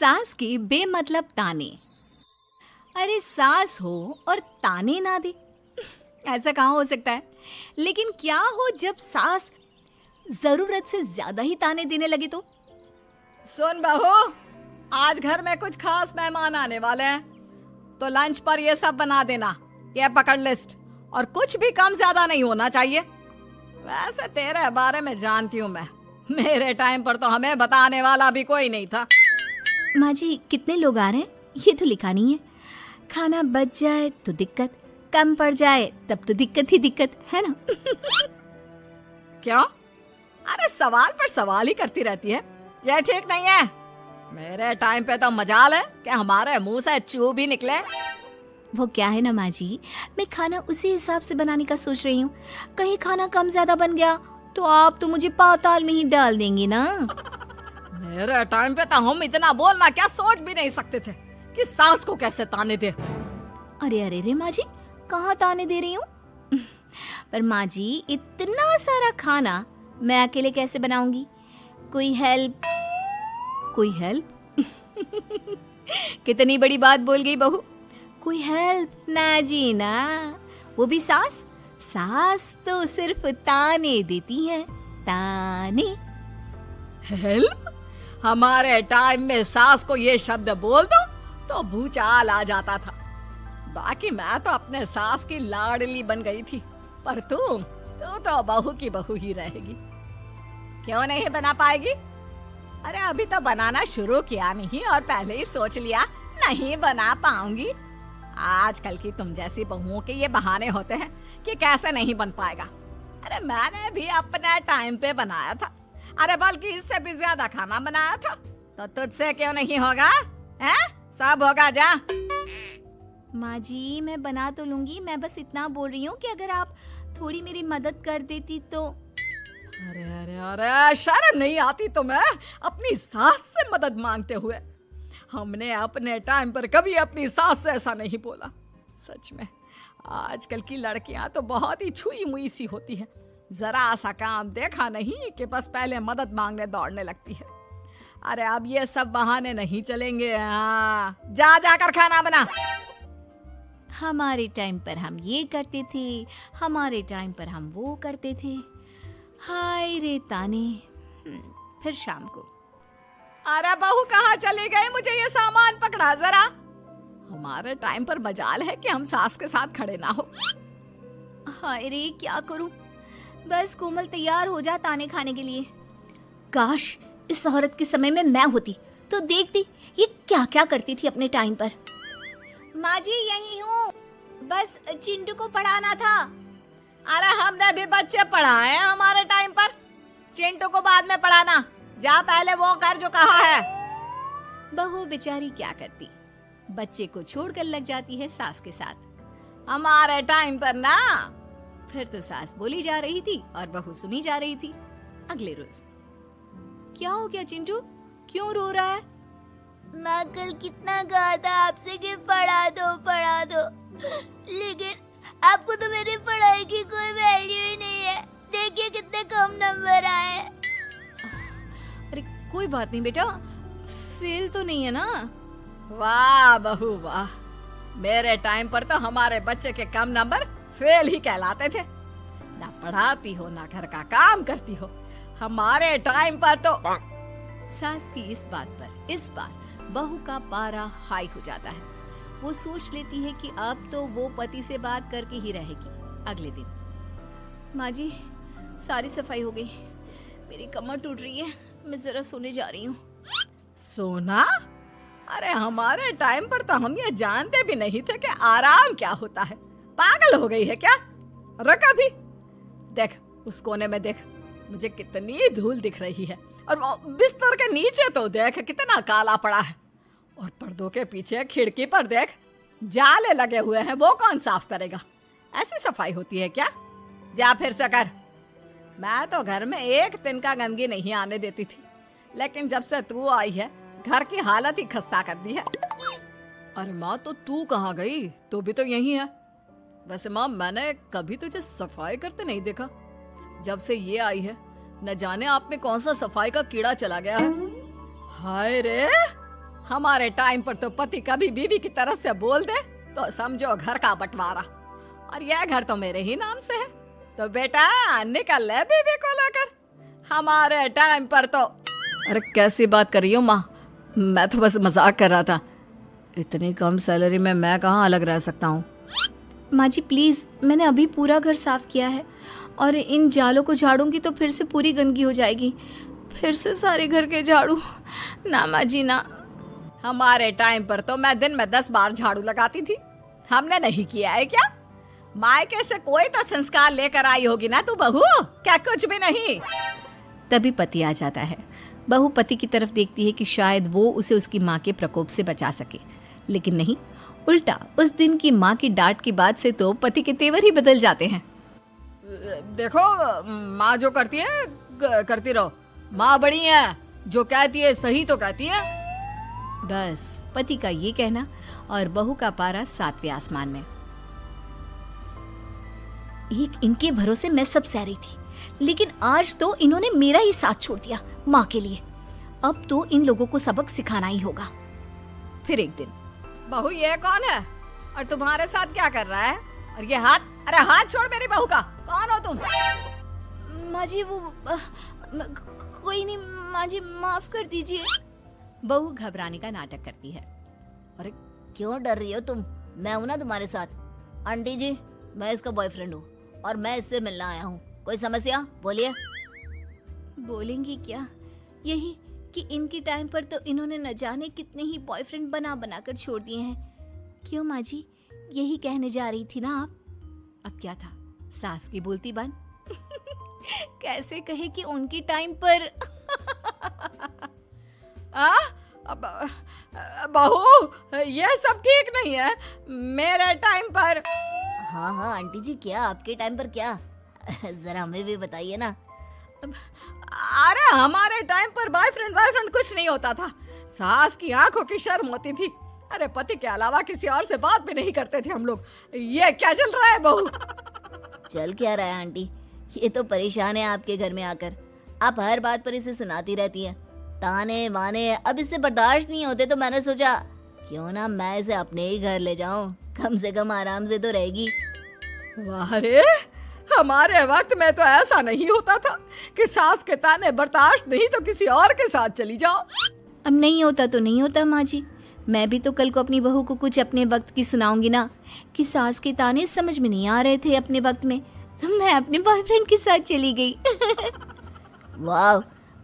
सास के बेमतलब ताने। अरे सास हो और ताने ना दे, ऐसा कहाँ हो सकता है। लेकिन क्या हो जब सास जरूरत से ज्यादा ही ताने देने लगे तो? सुन बहू, आज घर में कुछ खास मेहमान आने वाले हैं, तो लंच पर ये सब बना देना। ये पकड़ लिस्ट, और कुछ भी कम ज्यादा नहीं होना चाहिए। वैसे तेरे बारे में जानती हूँ मैं, मेरे टाइम पर तो हमें बताने वाला भी कोई नहीं था। माँ जी कितने लोग आ रहे हैं ये तो लिखा नहीं है। खाना बच जाए तो दिक्कत, कम पड़ जाए तब तो दिक्कत ही दिक्कत है ना। क्यों? अरे सवाल पर सवाल ही करती रहती है, ये ठीक नहीं है। मेरे टाइम पे तो मजाल है कि हमारे मुंह से चू भी निकले। वो क्या है ना माँ जी, मैं खाना उसी हिसाब से बनाने का सोच रही हूँ। कहीं खाना कम ज्यादा बन गया तो आप तो मुझे पाताल में ही डाल देंगे ना। मेरे टाइम पे तो हम इतना बोलना क्या सोच भी नहीं सकते थे कि सास को कैसे ताने दे। अरे अरे रे माँ जी, कहाँ ताने दे रही हूँ। पर माँ जी इतना सारा खाना मैं अकेले कैसे बनाऊंगी? कोई हेल्प, कोई हेल्प। कितनी बड़ी बात बोल गई बहू। कोई हेल्प ना जी ना, वो भी सास। सास तो सिर्फ ताने देती है, ताने। हेल्प? हमारे टाइम में सास को ये शब्द बोल दो तो भूचाल आ जाता था। बाकी मैं तो अपने सास की लाडली बन गई थी, पर तू तो बहू की बहू ही रहेगी। क्यों नहीं बना पाएगी? अरे अभी तो बनाना शुरू किया नहीं और पहले ही सोच लिया नहीं बना पाऊंगी। आजकल की तुम जैसी बहुओं के ये बहाने होते हैं कि कैसे नहीं बन पाएगा। अरे मैंने भी अपने टाइम पे बनाया था, अरे बल्कि इससे भी ज्यादा खाना बनाया था, तो तुझसे क्यों नहीं होगा? हैं? सब होगा जा। माँ जी मैं बना तो लूंगी, मैं बस इतना बोल रही हूँ कि अगर आप थोड़ी मेरी मदद कर देती तो। अरे अरे अरे, शर्म नहीं आती तुम्हें अपनी सास से मदद मांगते हुए? हमने अपने टाइम पर कभी अपनी सास से ऐसा नहीं बोला। सच में आजकल की लड़कियां तो बहुत ही छुई मुई सी होती हैं। जरा सा काम देखा नहीं कि बस पहले मदद मांगने दौड़ने लगती है। अरे अब ये सब बहाने नहीं चलेंगे। हाँ, जा जाकर खाना बना। हमारे टाइम पर हम ये करते थे, हमारे टाइम पर हम वो करते थे। हाय रे ताने। फिर शाम को। अरे बहू कहाँ चली गई? मुझे ये सामान पकड़ा जरा। हमारे टाइम पर मजाल है कि हम सास के साथ खड़े ना हो। हाय रे क्या करूं? बस कोमल तैयार हो जा ताने खाने के लिए। काश इस औरत के समय में मैं होती तो देखती ये क्या क्या करती थी अपने टाइम पर। माँ जी यही हूँ, बस चिंटू को पढ़ाना था। अरे हमने भी बच्चे पढ़ाए हैं हमारे टाइम पर, चिंटू को बाद में पढ़ाना। जा पहले वो कर जो कहा है। बहू बेचारी क्या करती, बच्चे को छोड़कर लग जाती है सास के साथ। हमारे टाइम पर ना। फिर तो सास बोली जा रही थी और बहू सुनी जा रही थी। अगले रोज। क्या हो गया चिंटू, क्यों रो रहा है? माँ कल कितना कहा था आपसे कि पढ़ा दो, लेकिन आपको तो मेरी पढ़ाई की कोई वैल्यू ही नहीं है। देखिए कितने कम नंबर आए। अरे कोई बात नहीं बेटा, फेल तो नहीं है ना। वाह बहू वाह, मेरे टाइम पर तो हमारे बच्चे के कम नंबर फेल ही कहलाते थे। ना पढ़ाती हो ना घर का काम करती हो। हमारे टाइम पर तो। सास की इस बात पर इस बार बहू का पारा हाई हो जाता है। वो सोच लेती है कि अब तो वो पति से बात करके ही रहेगी। अगले दिन। माँ जी सारी सफाई हो गई, मेरी कमर टूट रही है, मैं जरा सोने जा रही हूँ। सोना? अरे हमारे टाइम पर तो हम ये जानते भी नहीं थे कि आराम क्या होता है। पागल हो गई है क्या? रुक अभी। देख उस कोने में देख, मुझे कितनी धूल दिख रही है। और बिस्तर के नीचे तो देख कितना काला पड़ा है। और पर्दों के पीछे खिड़की पर देख जाले लगे हुए हैं, वो कौन साफ करेगा? ऐसी सफाई होती है क्या? जा फिर से कर। मैं तो घर में एक दिन का गंदगी नहीं आने देती थी, लेकिन जब से तू आई है घर की हालत ही खस्ता कर दी है। अरे माँ तो तू कहाँ गई? तू भी तो यही है। वैसे माँ मैंने कभी तुझे सफाई करते नहीं देखा। जब से ये आई है न जाने आप में कौन सा सफाई का कीड़ा चला गया है। हाय रे, हमारे टाइम पर तो पति कभी बीवी की तरफ से बोल दे तो समझो घर का बंटवारा, और यह घर तो मेरे ही नाम से है। तो बेटा निकल ले बीवी को लेकर। हमारे टाइम पर तो। अरे कैसी बात कर रही हो माँ, मैं तो बस मजाक कर रहा था। इतनी कम सैलरी में मैं कहाँ अलग रह सकता हूँ। माँ जी प्लीज़, मैंने अभी पूरा घर साफ किया है और इन जालों को झाड़ूंगी तो फिर से पूरी गंदगी हो जाएगी, फिर से सारे घर के झाड़ू। ना माँ जी ना। हमारे टाइम पर तो मैं दिन में 10 बार झाड़ू लगाती थी, हमने नहीं किया है क्या? मायके से कोई तो संस्कार लेकर आई होगी ना तू बहू, क्या कुछ भी नहीं? तभी पति आ जाता है। बहू पति की तरफ देखती है कि शायद वो उसे उसकी माँ के प्रकोप से बचा सके, लेकिन नहीं, उल्टा उस दिन की माँ की डांट की बात से तो पति के तेवर ही बदल जाते हैं। देखो माँ जो करती है करती रहो, माँ बड़ी है, जो कहती है सही तो कहती है। बस पति का ये कहना और बहू का पारा 7वें आसमान में। एक इनके भरोसे मैं सब सह रही थी, लेकिन आज तो इन्होंने मेरा ही साथ छोड़ दिया माँ के लिए। अब तो इन लोगों को सबक सिखाना ही होगा। फिर एक दिन, बहू ये कौन है और तुम्हारे साथ क्या कर रहा है? और ये हाथ, अरे हाथ छोड़ मेरी बहू का। कौन हो तुम? माँ जी वो कोई नहीं माँ जी, माफ कर दीजिए। बहू घबराने का नाटक करती है। अरे क्यों डर रही हो तुम? मैं हूं ना तुम्हारे साथ। आंटी जी, मैं इसका बॉयफ्रेंड हूँ और मैं इससे मिलना आया हूँ। कोई समस्या? बोलिए। बोलेंगी क्या? यही कि इनके टाइम पर तो इन्होंने न जाने कितने ही बॉयफ्रेंड बना बना कर छोड़ दिए हैं। क्यों माँ जी, यही कहने जा रही थी ना आप? अब क्या था, सास की बोलती बंद। कैसे कहे कि उनके टाइम पर। बहू ये सब ठीक नहीं है। मेरे टाइम पर। हाँ हाँ आंटी जी, क्या आपके टाइम पर क्या? जरा हमें भी बताइए ना। अरे हमारे टाइम पर बॉयफ्रेंड कुछ नहीं होता था। सास की आंखों की शर्म होती थी। अरे पति के अलावा किसी और से बात भी नहीं करते थे हम लोग। ये क्या चल रहा है बहू? चल क्या रहा है आंटी? ये तो परेशान है आपके घर में आकर। आप हर बात पर इसे सुनाती रहती है, ताने माने। अब इससे बर्दाश्त नहीं होते तो मैंने सोचा क्यों ना मैं इसे अपने ही घर ले जाऊं, कम से कम आराम से तो रहेगी। वाह रे, हमारे वक्त में तो ऐसा नहीं होता था कि सास के ताने बर्दाश्त नहीं तो किसी और के साथ चली जाओ। अब नहीं होता तो नहीं होता माँ जी। मैं भी तो कल को अपनी बहू को कुछ अपने वक्त की सुनाऊंगी ना, कि सास के ताने समझ में नहीं आ रहे थे अपने वक्त में, तो मैं अपने बॉयफ्रेंड के साथ चली गई। वाह,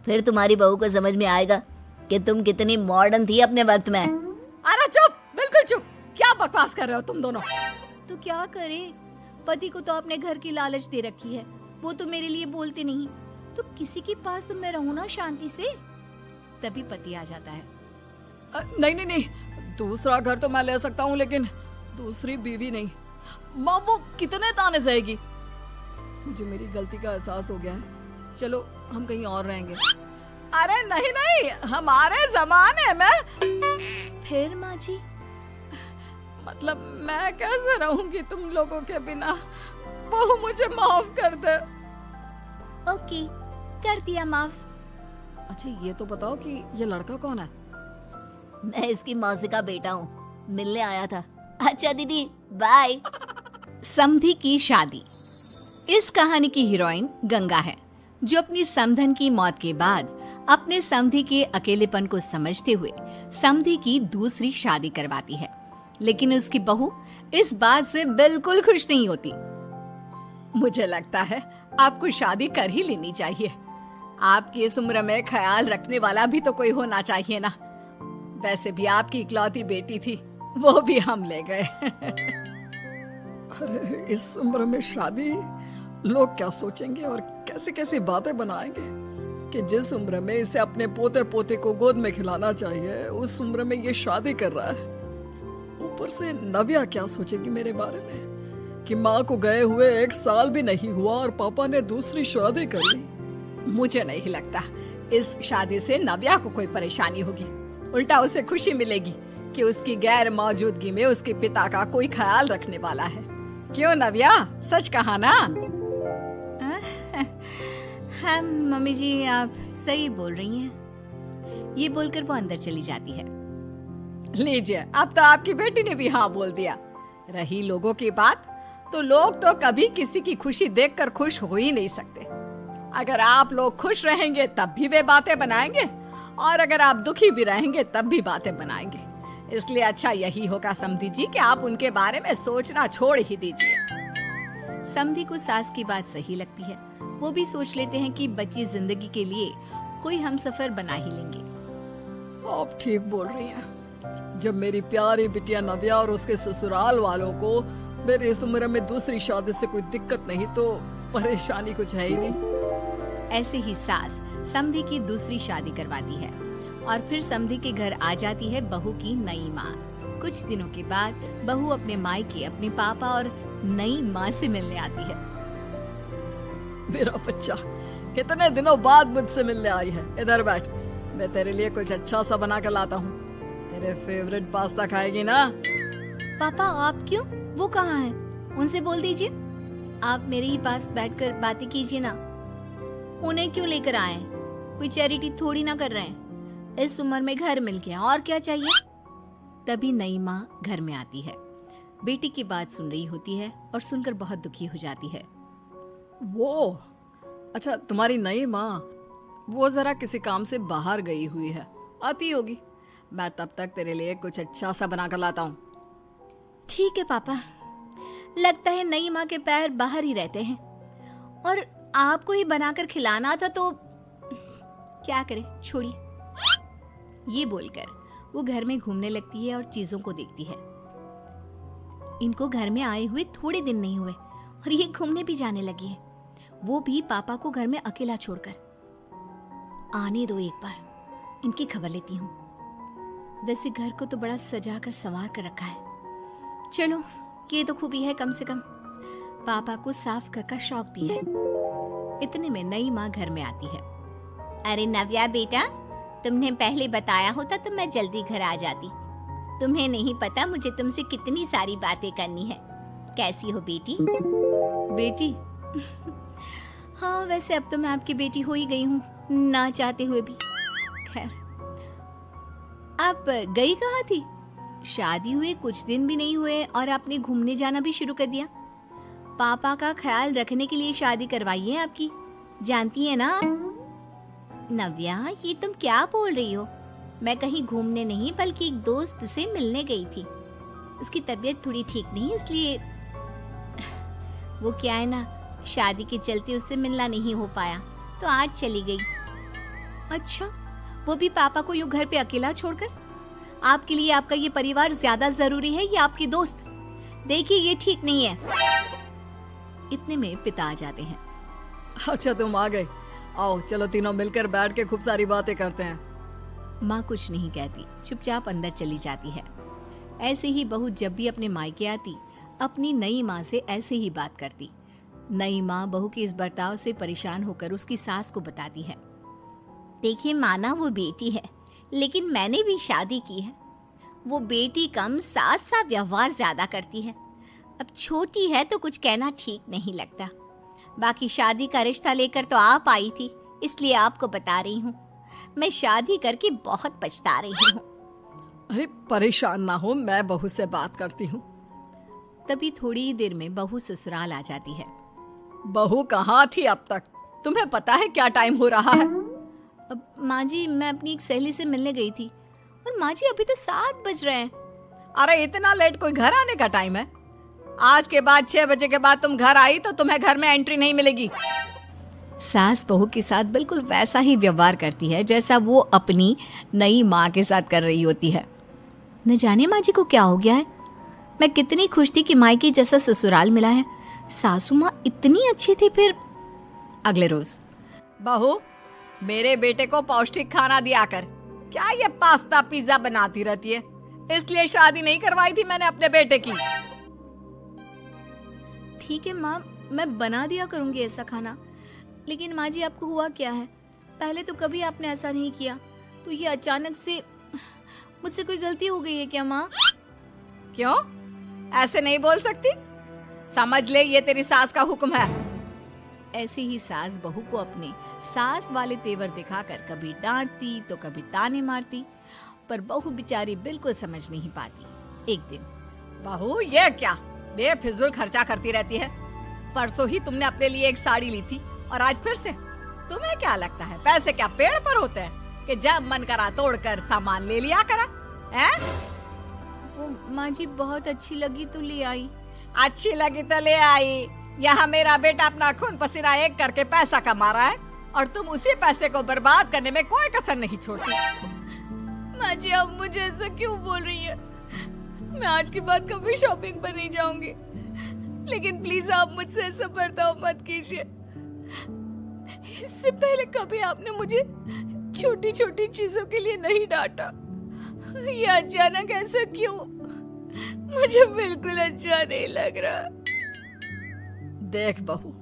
फिर तुम्हारी बहू को समझ में आएगा कि तुम कितनी मॉडर्न थी अपने वक्त में। अरे चुप, बिल्कुल चुप। क्या बकवास कर रहे हो तुम दोनों? तो क्या करे, पति को तो अपने घर की लालच दे रखी है, वो तो मेरे लिए बोलते नहीं, तो किसी के पास तो मैं रहूं ना शांति से। तभी पति आ जाता है। नहीं, दूसरा घर तो मैं ले सकता हूँ, लेकिन दूसरी बीवी नहीं। माँ वो कितने ताने सहेगी? मुझे मेरी गलती का एहसास हो गया है, चलो हम कहीं और रहेंगे। अरे नहीं, हमारे जमाने में। फिर माँ जी? मतलब मैं कैसे रहूंगी तुम लोगों के बिना? बहू मुझे माफ कर दे। ओके, कर दिया माफ। अच्छा ये तो बताओ कि ये लड़का कौन है? मैं इसकी मौसी का बेटा हूँ, मिलने आया था। अच्छा दीदी, बाय। समधी की शादी। इस कहानी की हीरोइन गंगा है, जो अपनी समधन की मौत के बाद अपने समधी के अकेलेपन को समझते हुए समधी की दूसरी शादी करवाती है। लेकिन उसकी बहू इस बात से बिल्कुल खुश नहीं होती। मुझे लगता है आपको शादी कर ही लेनी चाहिए। आपकी इस उम्र में ख्याल रखने वाला भी तो कोई होना चाहिए ना। वैसे भी आपकी इकलौती बेटी थी, वो भी हम ले गए। अरे इस उम्र में शादी, लोग क्या सोचेंगे और कैसे कैसे बातें बनाएंगे कि जिस उम्र में इसे अपने पोते पोते को गोद में खिलाना चाहिए, उस उम्र में ये शादी कर रहा है। ऊपर से नव्या क्या सोचेगी मेरे बारे में कि माँ को गए हुए 1 साल भी नहीं हुआ और पापा ने दूसरी शादी कर ली। मुझे नहीं लगता इस शादी से नव्या को कोई परेशानी होगी, उल्टा उसे खुशी मिलेगी कि उसकी गैर मौजूदगी में उसके पिता का कोई ख्याल रखने वाला है। क्यों नव्या, सच कहा ना? हाँ मम्मी जी, आप सही बोल रही हैं। ये बोलकर वो अंदर चली जाती है। लीजिए, अब तो आपकी बेटी ने भी हाँ बोल दिया। रही लोगों की बात, तो लोग तो कभी किसी की खुशी देखकर खुश हो ही नहीं सकते। अगर आप लोग खुश रहेंगे तब भी वे बातें बनाएंगे, और अगर आप दुखी भी रहेंगे तब भी बातें बनाएंगे। इसलिए अच्छा यही होगा समधी जी कि आप उनके बारे में सोचना छोड़ ही दीजिए। समधी को सास की बात सही लगती है। वो भी सोच लेते हैं कि बची जिंदगी के लिए कोई हम सफर बना ही लेंगे। आप ठीक बोल रही हैं। जब मेरी प्यारी बिटिया नव्या और उसके ससुराल वालों को मेरी इस उम्र में दूसरी शादी से कोई दिक्कत नहीं, तो परेशानी कुछ है ही नहीं। ऐसे ही सास समधी की दूसरी शादी करवाती है और फिर समधी के घर आ जाती है बहू की नई माँ। कुछ दिनों के बाद बहू अपने मायके अपने पापा और नई माँ से मिलने आती है। मेरा बच्चा कितने दिनों बाद मुझसे मिलने आई है। इधर बैठ, मैं तेरे लिए कुछ अच्छा सा बना कर लाता हूँ। तेरे फेवरेट पास्ता खाएगी ना? पापा आप क्यों? वो कहाँ है? उनसे बोल दीजिए आप मेरे ही पास बैठकर बातें कीजिए ना। उन्हें क्यों लेकर आए? कोई चैरिटी थोड़ी ना कर रहे हैं। इस उम्र में घर मिल गया, और क्या चाहिए? तभी नई माँ घर में आती है। बेटी की बात सुन रही होती है और सुनकर बहुत दुखी हो जाती है। वो अच्छा, तुम्हारी नई माँ वो जरा किसी काम से बाहर गई हुई है, आती होगी। मैं तब तक तेरे लिए कुछ अच्छा सा बना कर लाता हूँ। ठीक है पापा। लगता है नई माँ के पैर बाहर ही रहते हैं, और आपको ही बनाकर खिलाना था तो क्या करे, छोड़िए। ये बोलकर वो घर में घूमने लगती है और चीजों को देखती है। इनको घर में आए हुए थोड़े दिन नहीं हुए और ये घूमने भी जाने लगी है, वो भी पापा को घर में अकेला छोड़कर। आने दो, एक बार इनकी खबर लेती हूँ। वैसे घर को तो बड़ा सजा कर संवार कर रखा है। चलो, ये तो खूबी है, कम से कम पापा को साफ कर का शौक भी है। इतने में नई माँ घर में आती है। अरे नव्या बेटा, तुमने पहले बताया होता तो मैं जल्दी घर आ जाती। तुम्हें नहीं पता मुझे तुमसे कितनी सारी बातें करनी है। कैसी हो बेटी? बेटी? हाँ, वैसे अब तो मैं आपकी बेटी हो ही गई हूँ, ना चाहते हुए भी। खैर, आप गई कहाँ थी? शादी हुए कुछ दिन भी नहीं हुए और आपने घूमने जाना भी शुरू कर दिया। पापा का ख्याल रखने के लिए शादी करवाई है आपकी, जानती है ना? नव्या, ये तुम क्या बोल रही हो? मैं कहीं घूमने नहीं बल्कि एक दोस्त से मिलने गई थी। उसकी तबीयत थोड़ी ठीक नहीं, इसलिए वो क्या है ना, शादी के चलते उससे मिलना नहीं हो पाया, तो आज चली गई। अच्छा, वो भी पापा को यूं घर पे अकेला छोड़कर? आपके लिए आपका ये परिवार ज्यादा जरूरी है या आपकी दोस्त? देखिए, ये ठीक नहीं है। इतने में पिता आ जाते हैं। अच्छा, तुम आ गए। आओ, चलो तीनों मिलकर बैठ के खूब सारी बातें करते हैं। माँ कुछ नहीं कहती, चुपचाप अंदर चली जाती है। ऐसे ही बहू जब भी अपने मायके आती, अपनी नई माँ से ऐसे ही बात करती। नई माँ बहू के इस बर्ताव से परेशान होकर उसकी सास को बताती है। देखिए, माना वो बेटी है, लेकिन मैंने भी शादी की है। वो बेटी कम, सास सा व्यवहार ज्यादा करती है। अब छोटी है तो कुछ कहना ठीक नहीं लगता। बाकी शादी का रिश्ता लेकर तो आप आई थी, इसलिए आपको बता रही हूँ। मैं शादी करके बहुत पछता रही हूँ। अरे परेशान ना हो, मैं बहू से बात करती हूँ। तभी थोड़ी ही देर में बहू ससुराल आ जाती है। बहू कहाँ थी अब तक? तुम्हें पता है क्या टाइम हो रहा है? अब माँ जी, मैं अपनी एक सहेली से मिलने गई थी, और माँ जी अभी तो 7 बज रहे हैं। अरे इतना लेट कोई घर आने का टाइम है? आज के बाद 6 बजे के बाद तुम घर आई तो तुम्हें घर में एंट्री नहीं मिलेगी। सास बहू के साथ बिल्कुल वैसा ही व्यवहार करती है जैसा वो अपनी नई माँ के साथ कर रही होती है। न जाने माँ जी को क्या हो गया है। मैं कितनी खुश थी कि मायके जैसा ससुराल मिला है। सासू माँ इतनी अच्छी थी। फिर अगले रोज, बहू, मेरे बेटे को पौष्टिक खाना दिया कर। क्या ये पास्ता पिज्जा बनाती रहती है? इसलिए शादी नहीं करवाई थी मैंने अपने बेटे की। ठीक है माँ, मैं बना दिया करूंगी ऐसा खाना। लेकिन माँ जी, आपको हुआ क्या है? पहले तो कभी आपने ऐसा नहीं किया, तो ये अचानक से मुझसे कोई गलती हो गई है क्या माँ? क्यों? ऐसे नहीं बोल सकती। समझ ले, ये तेरी सास का हुक्म है। ऐसे ही सास बहू को अपने सास वाले तेवर दिखाकर कभी डांटती तो कभी ताने मारती, पर बहू बेचारी बिल्कुल समझ नहीं पाती। एक दिन बहू ये क्या बेफिजूल खर्चा करती रहती है? परसों ही तुमने अपने लिए एक साड़ी ली थी और आज फिर से। तुम्हें क्या लगता है पैसे क्या पेड़ पर होते हैं कि जब मन करा तोड़कर सामान ले लिया करा? हैं? वो माँ जी बहुत अच्छी लगी तो ले आई। अच्छी लगी तो ले आई। यहाँ मेरा बेटा अपना खून पसीना एक करके पैसा कमा रहा है और तुम उसी पैसे को बर्बाद करने में कोई कसर नहीं छोड़ती। माँ जी आप मुझे ऐसा क्यों बोल रही है? मैं आज के बाद कभी शॉपिंग पर नहीं जाऊंगी, लेकिन प्लीज आप मुझसे ऐसा बर्ताव मत कीजिए। इससे पहले कभी आपने मुझे छोटी छोटी चीजों के लिए नहीं डांटा। ये अचानक ऐसा क्यों? मुझे बिल्कुल अच्छा नहीं लग रहा। देख बहू,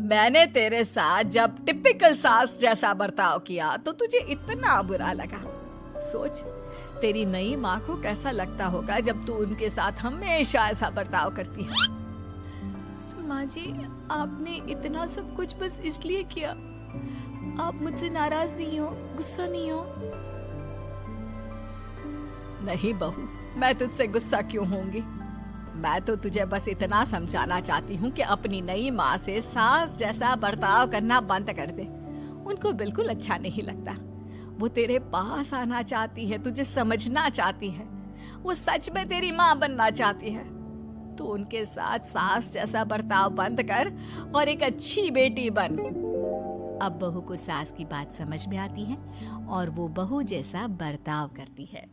मैंने तेरे साथ जब टिपिकल सास जैसा बर्ताव किया तो तुझे इतना बुरा लगा। सोच तेरी नई माँ को कैसा लगता होगा जब तू उनके साथ हमेशा ऐसा बर्ताव करती है। माँ जी आपने इतना सब कुछ बस इसलिए किया। आप मुझसे नाराज नहीं हो, गुस्सा नहीं हो? नहीं बहू, मैं तुझसे गुस्सा क्यों होंगी? मैं तो तुझे बस इतना समझाना चाहती हूँ कि अपनी नई माँ से सास जैसा बर्ताव करना बंद कर दे। उनको बिल्कुल अच्छा नहीं लगता। वो तेरे पास आना चाहती है, तुझे समझना चाहती है, वो सच में तेरी माँ बनना चाहती है। तो उनके साथ सास जैसा बर्ताव बंद कर और एक अच्छी बेटी बन। अब बहू को सास की बात समझ में आती है और वो बहू जैसा बर्ताव करती है।